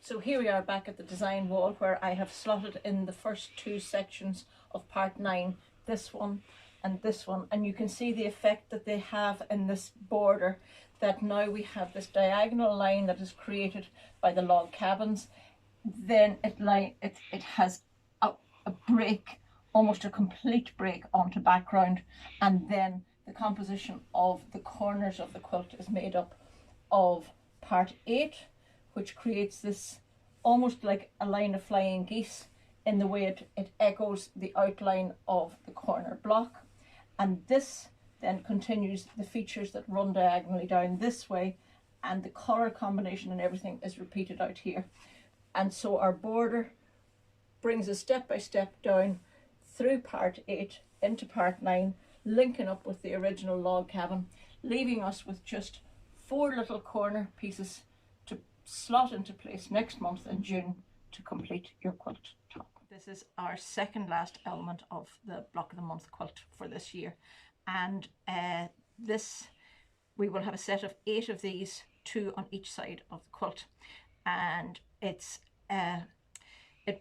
So here we are back at the design wall where I have slotted in the first two sections of part 9, this one and this one, and you can see the effect that they have in this border, that now we have this diagonal line that is created by the log cabins. Then it has a break, almost a complete break onto background, and then the composition of the corners of the quilt is made up of part 8, which creates this almost like a line of flying geese in the way it echoes the outline of the corner block. And this then continues the features that run diagonally down this way, and the colour combination and everything is repeated out here. And so our border brings us step by step down through part 8 into part 9, linking up with the original log cabin, leaving us with just 4 little corner pieces to slot into place next month in June to complete your quilt top. This is our second last element of the block of the month quilt for this year, and we will have a set of 8 of these, 2 on each side of the quilt, and it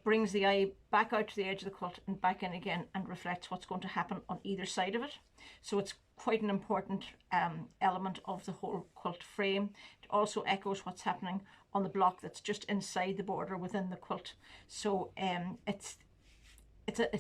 brings the eye back out to the edge of the quilt and back in again and reflects what's going to happen on either side of it. So it's quite an important element of the whole quilt frame. It also echoes what's happening on the block that's just inside the border within the quilt. So it's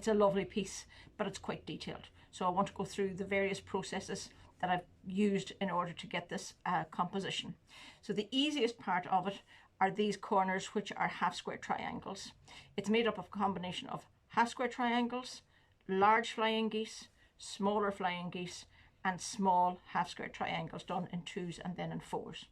a lovely piece, but it's quite detailed. So I want to go through the various processes that I've used in order to get this composition. So the easiest part of it are these corners, which are half square triangles. It's made up of a combination of half square triangles, large flying geese, smaller flying geese, and small half square triangles done in 2s and then in 4s.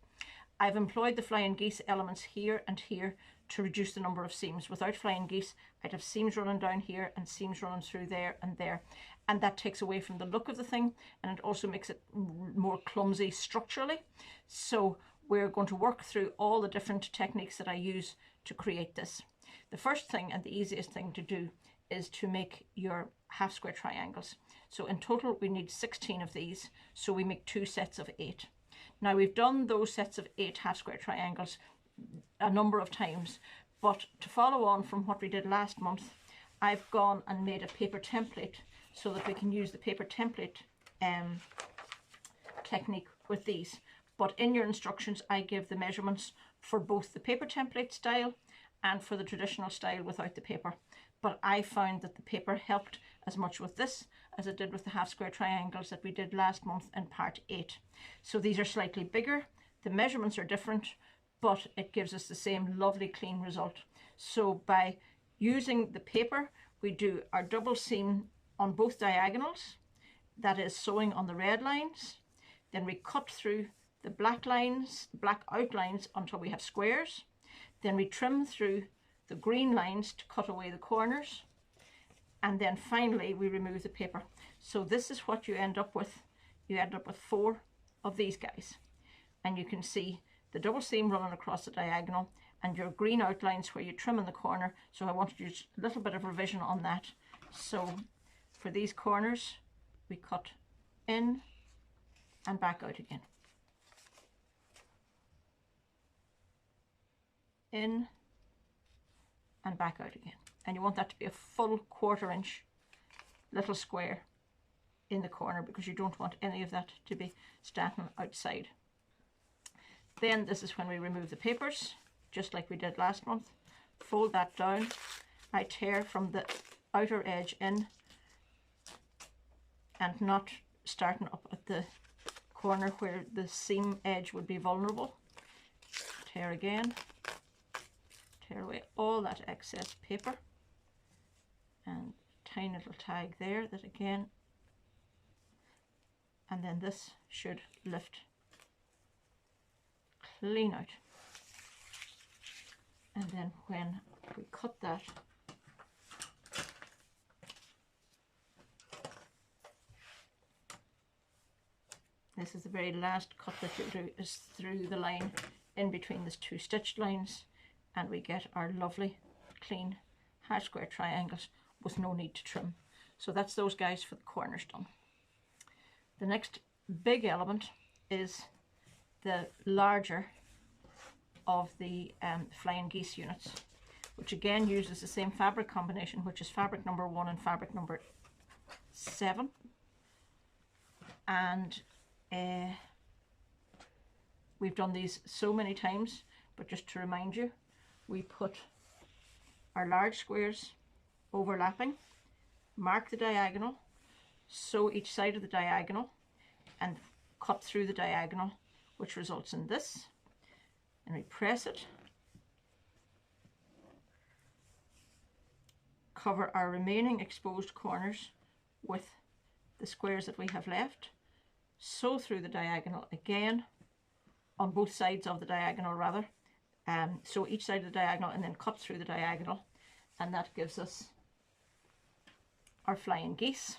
I've employed the flying geese elements here and here to reduce the number of seams. Without flying geese, I'd have seams running down here and seams running through there and there, and that takes away from the look of the thing, and it also makes it more clumsy structurally. So we're going to work through all the different techniques that I use to create this. The first thing and the easiest thing to do is to make your half square triangles. So in total we need 16 of these, so we make 2 sets of 8. Now we've done those sets of 8 half square triangles a number of times, but to follow on from what we did last month, I've gone and made a paper template so that we can use the paper template technique with these. But in your instructions I give the measurements for both the paper template style and for the traditional style without the paper. But I found that the paper helped as much with this as it did with the half square triangles that we did last month in part 8. So these are slightly bigger, the measurements are different, but it gives us the same lovely clean result. So by using the paper, we do our double seam on both diagonals, that is sewing on the red lines, then we cut through the black lines, black outlines until we have squares, then we trim through the green lines to cut away the corners, and then finally we remove the paper. So this is what you end up with. You end up with 4 of these guys, and you can see the double seam running across the diagonal and your green outlines where you trim in the corner. So I want to use a little bit of revision on that. So for these corners we cut in and back out again, in and back out again, and you want that to be a full 1/4 inch little square in the corner because you don't want any of that to be standing outside. Then this is when we remove the papers, just like we did last month. Fold that down. I tear from the outer edge in and not starting up at the corner where the seam edge would be vulnerable. Tear again. Tear away all that excess paper, and tiny little tag there that again, and then this should lift clean out. And then when we cut that, this is the very last cut that you'll do, is through the line in between these 2 stitched lines, and we get our lovely clean half square triangles with no need to trim. So that's those guys for the corners done. The next big element is the larger of the flying geese units, which again uses the same fabric combination, which is fabric number 1 and fabric number 7. And we've done these so many times, but just to remind you, we put our large squares overlapping, mark the diagonal, sew each side of the diagonal, and cut through the diagonal, which results in this. And we press it, cover our remaining exposed corners with the squares that we have left, sew through the diagonal again, on both sides of the diagonal rather, so each side of the diagonal, and then cut through the diagonal, and that gives us our flying geese.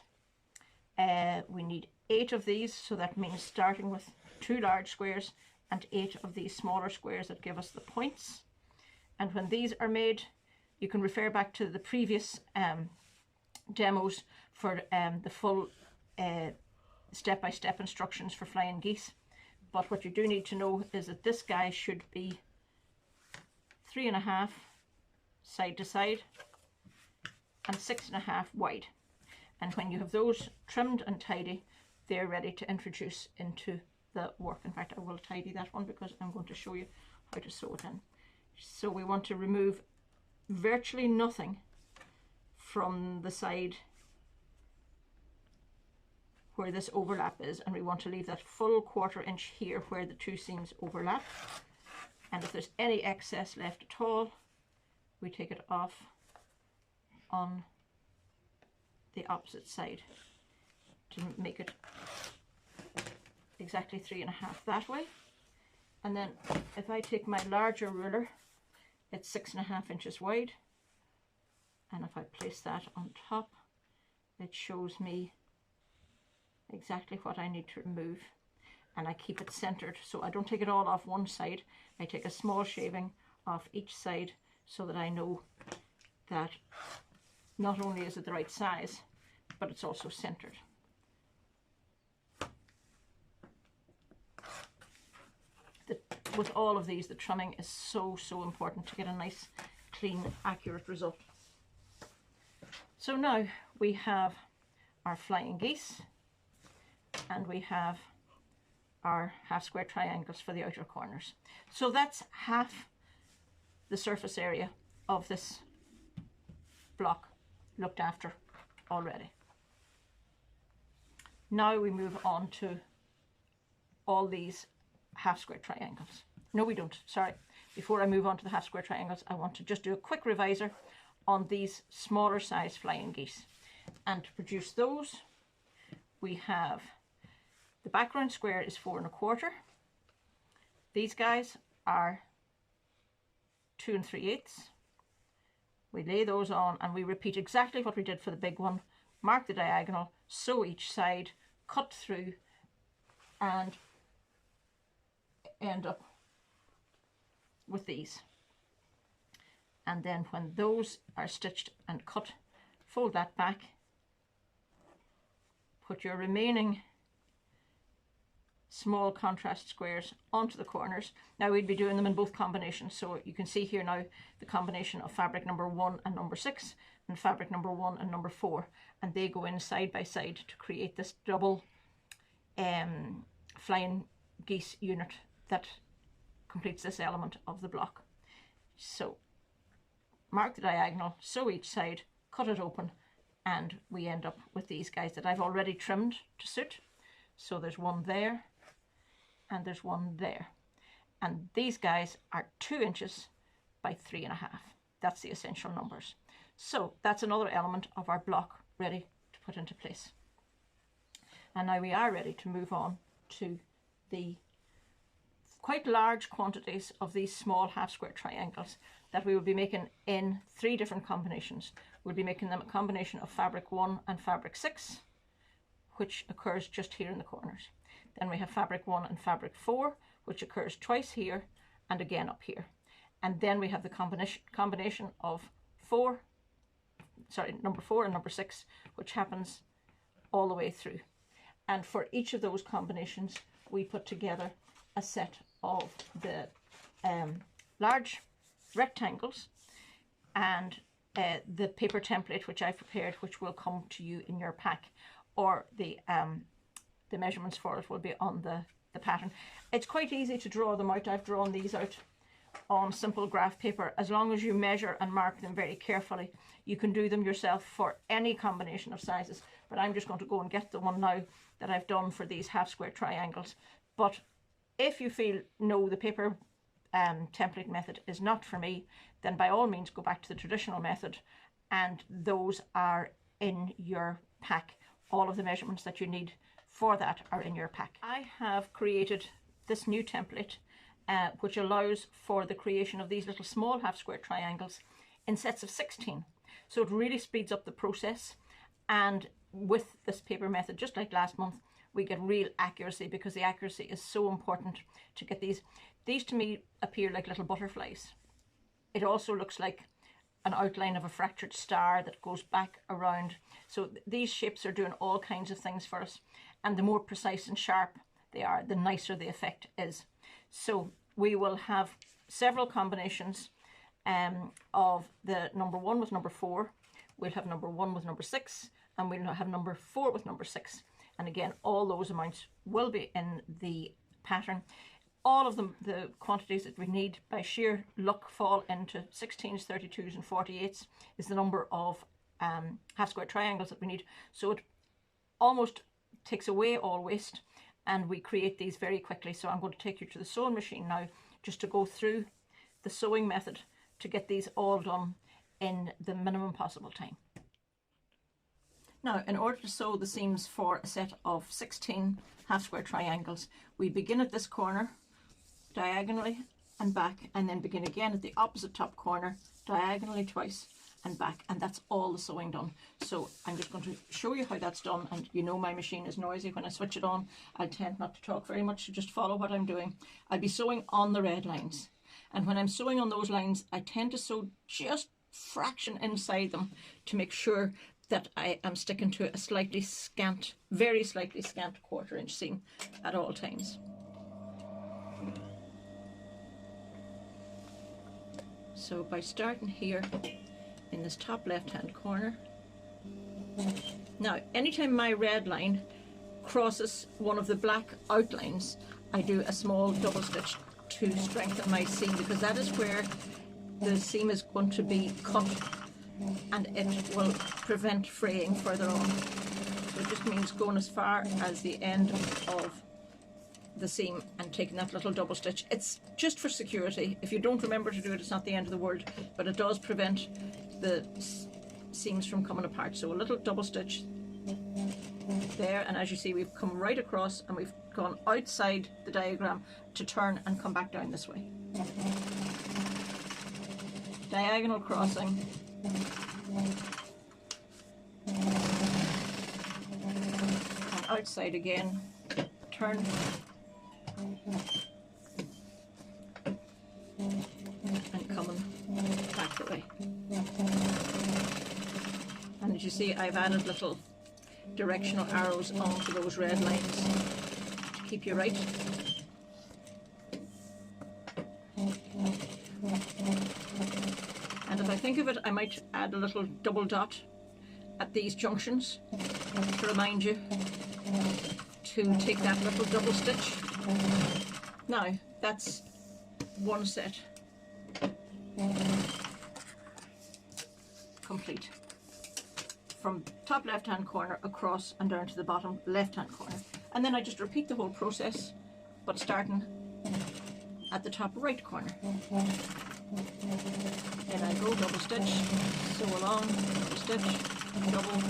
We need 8 of these, so that means starting with 2 large squares and 8 of these smaller squares that give us the points. And when these are made, you can refer back to the previous demos for the full step-by-step instructions for flying geese. But what you do need to know is that this guy should be 3.5 side to side and 6.5 wide. And when you have those trimmed and tidy, they're ready to introduce into the work. In fact, I will tidy that one because I'm going to show you how to sew it in. So we want to remove virtually nothing from the side where this overlap is, and we want to leave that full 1/4 inch here where the 2 seams overlap. And if there's any excess left at all, we take it off on the opposite side to make it exactly 3.5 that way. And then if I take my larger ruler, it's 6.5 inches wide, and if I place that on top, it shows me exactly what I need to remove, and I keep it centered, so I don't take it all off one side. I take a small shaving off each side so that I know that not only is it the right size, but it's also centered. With all of these, the trimming is so important to get a nice, clean, accurate result. So now we have our flying geese, and we have our half square triangles for the outer corners. So that's half the surface area of this block looked after already. Now we move on to all these half square triangles. No, we don't, sorry. Before I move on to the half square triangles, I want to just do a quick reviser on these smaller size flying geese. And to produce those, we have the background square is 4 1/4. These guys are 2 3/8. We lay those on and we repeat exactly what we did for the big one. Mark the diagonal, sew each side, cut through, and end up with these. And then when those are stitched and cut, fold that back, put your remaining small contrast squares onto the corners. Now we'd be doing them in both combinations, so you can see here now the combination of fabric number 1 and number 6 and fabric number 1 and number 4, and they go in side by side to create this double flying geese unit that completes this element of the block. So mark the diagonal, sew each side, cut it open, and we end up with these guys that I've already trimmed to suit. So there's one there and there's one there, and these guys are 2 inches by 3.5. That's the essential numbers. So that's another element of our block ready to put into place. And now we are ready to move on to the quite large quantities of these small half square triangles that we will be making in 3 different combinations. We'll be making them a combination of fabric 1 and fabric 6, which occurs just here in the corners. Then we have fabric 1 and fabric 4, which occurs twice here and again up here. And then we have the combination of number 4 and number 6, which happens all the way through. And for each of those combinations, we put together a set of the large rectangles and the paper template which I've prepared, which will come to you in your pack, or the measurements for it will be on the pattern. It's quite easy to draw them out. I've drawn these out on simple graph paper. As long as you measure and mark them very carefully, you can do them yourself for any combination of sizes. But I'm just going to go and get the one now that I've done for these half square triangles. But if you feel, no, the paper template method is not for me, then by all means go back to the traditional method, and those are in your pack. All of the measurements that you need for that are in your pack. I have created this new template which allows for the creation of these little small half square triangles in sets of 16. So it really speeds up the process, and with this paper method, just like last month, we get real accuracy, because the accuracy is so important to get these. These to me appear like little butterflies. It also looks like an outline of a fractured star that goes back around. So these shapes are doing all kinds of things for us, and the more precise and sharp they are, the nicer the effect is. So we will have several combinations of the number 1 with number 4. We'll have number 1 with number 6, and we'll have number 4 with number 6. And again, all those amounts will be in the pattern. All of them, the quantities that we need by sheer luck, fall into 16s, 32s and 48s is the number of half square triangles that we need. So it almost takes away all waste, and we create these very quickly. So I'm going to take you to the sewing machine now, just to go through the sewing method to get these all done in the minimum possible time. Now, in order to sew the seams for a set of 16 half square triangles, we begin at this corner diagonally and back, and then begin again at the opposite top corner diagonally twice and back, and that's all the sewing done. So I'm just going to show you how that's done, and you know my machine is noisy. When I switch it on, I tend not to talk very much, so just follow what I'm doing. I'll be sewing on the red lines, and when I'm sewing on those lines, I tend to sew just fraction inside them to make sure that I am sticking to a slightly scant, very slightly scant 1/4 inch seam at all times. So by starting here in this top left hand corner, now anytime my red line crosses one of the black outlines, I do a small double stitch to strengthen my seam, because that is where the seam is going to be cut, and it will prevent fraying further on. So it just means going as far as the end of the seam and taking that little double stitch. It's just for security. If you don't remember to do it, it's not the end of the world, but it does prevent the seams from coming apart. So a little double stitch there, and as you see, we've come right across and we've gone outside the diagram to turn and come back down this way. Diagonal crossing, and outside again, turn, and coming back the way. And as you see, I've added little directional arrows onto those red lines to keep you right. And if I think of it, I might add a little double dot at these junctions to remind you to take that little double stitch. Now, that's one set complete. From top left hand corner across and down to the bottom left hand corner. And then I just repeat the whole process, but starting at the top right corner. Then I go double stitch, sew along, double stitch, double,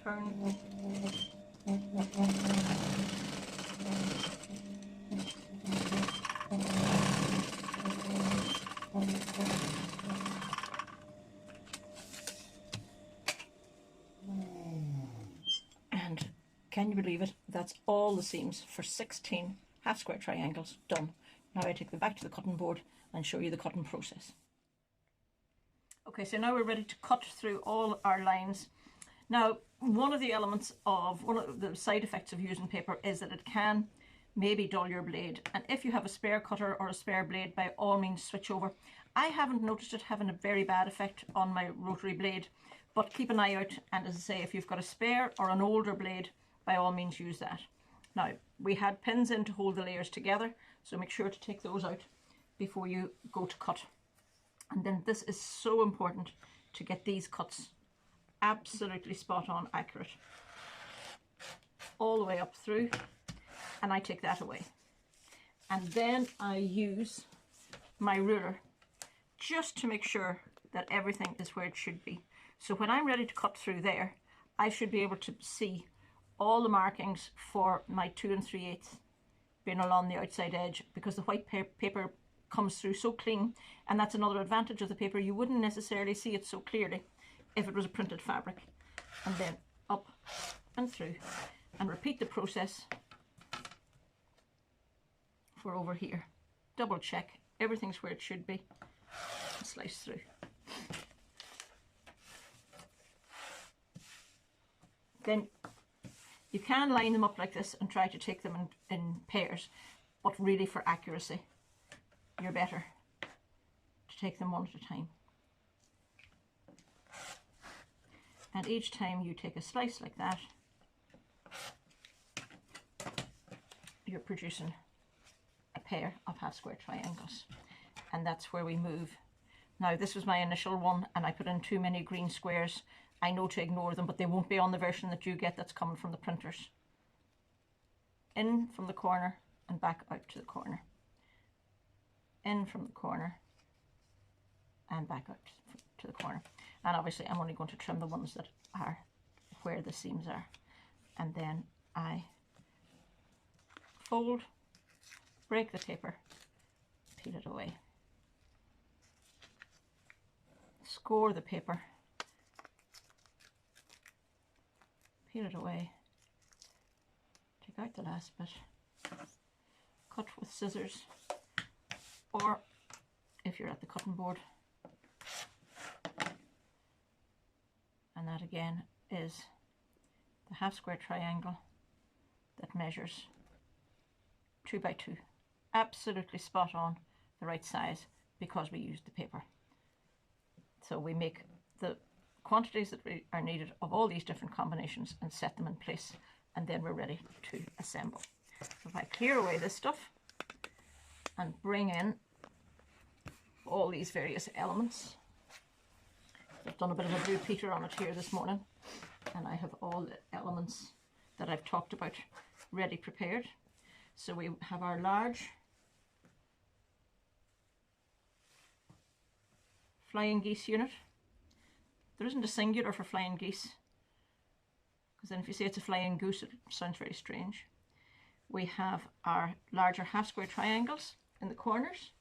turn, Can you believe it? That's all the seams for 16 half square triangles done. Now I take them back to the cutting board and show you the cutting process. Okay, so now we're ready to cut through all our lines. Now, one of the side effects of using paper is that it can maybe dull your blade. And if you have a spare cutter or a spare blade, by all means switch over. I haven't noticed it having a very bad effect on my rotary blade, but keep an eye out. And as I say, if you've got a spare or an older blade, by all means use that. Now, we had pins in to hold the layers together, so make sure to take those out before you go to cut. And then this is so important to get these cuts absolutely spot on accurate. All the way up through, and I take that away. And then I use my ruler just to make sure that everything is where it should be. So when I'm ready to cut through there, I should be able to see all the markings for my 2 3/8 being along the outside edge, because the white paper comes through so clean, and that's another advantage of the paper. You wouldn't necessarily see it so clearly if it was a printed fabric. And then up and through, and repeat the process for over here. Double check everything's where it should be, and slice through. Then you can line them up like this and try to take them in pairs, but really for accuracy, you're better to take them one at a time. And each time you take a slice like that, you're producing a pair of half square triangles. And that's where we move. Now, this was my initial one, and I put in too many green squares. I know to ignore them, but they won't be on the version that you get that's coming from the printers. In from the corner and back out to the corner. In from the corner and back out to the corner. And obviously I'm only going to trim the ones that are where the seams are. And then I fold, break the paper, peel it away. Score the paper, peel it away, take out the last bit, cut with scissors, or if you're at the cutting board. And that again is the half square triangle that measures 2 by 2. Absolutely spot on, the right size, because we used the paper. So we make the quantities that are needed of all these different combinations and set them in place, and then we're ready to assemble. So if I clear away this stuff and bring in all these various elements, I've done a bit of a Blue Peter on it here this morning, and I have all the elements that I've talked about ready prepared. So we have our large flying geese unit. There isn't a singular for flying geese, because then if you say it's a flying goose, it sounds very strange. We have our larger half square triangles in the corners.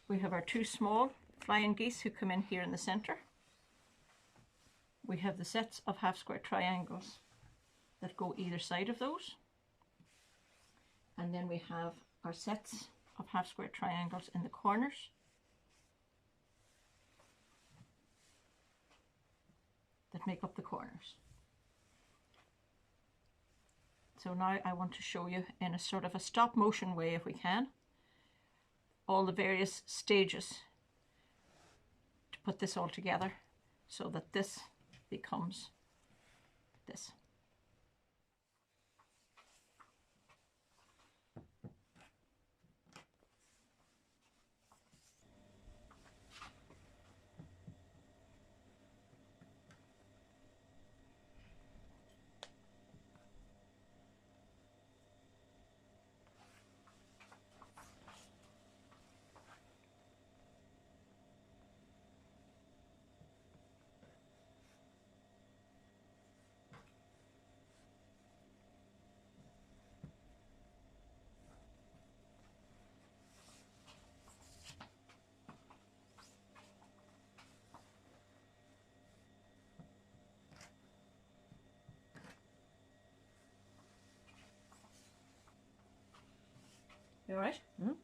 We have our 2 small flying geese who come in here in the center. We have the sets of half square triangles that go either side of those. And then we have our sets of half square triangles in the corners. That make up the corners. So now I want to show you in a sort of a stop motion way, if we can, all the various stages to put this all together so that this becomes this. You alright? Mm.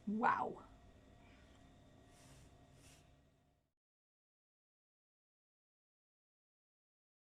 Wow.